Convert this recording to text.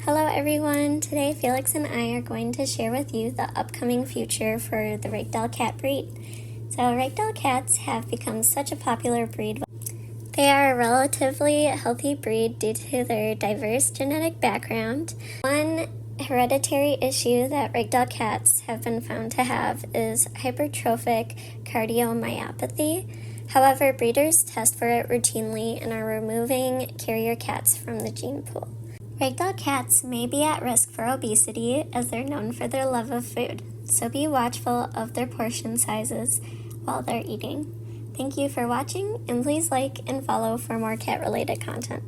Hello everyone! Today Felix and I are going to share with you the upcoming future for the Ragdoll cat breed. So Ragdoll cats have become such a popular breed. They are a relatively healthy breed due to their diverse genetic background. One hereditary issue that Ragdoll cats have been found to have is hypertrophic cardiomyopathy. However, breeders test for it routinely and are removing carrier cats from the gene pool. Ragdoll cats may be at risk for obesity as they're known for their love of food, so be watchful of their portion sizes while they're eating. Thank you for watching, and please like and follow for more cat-related content.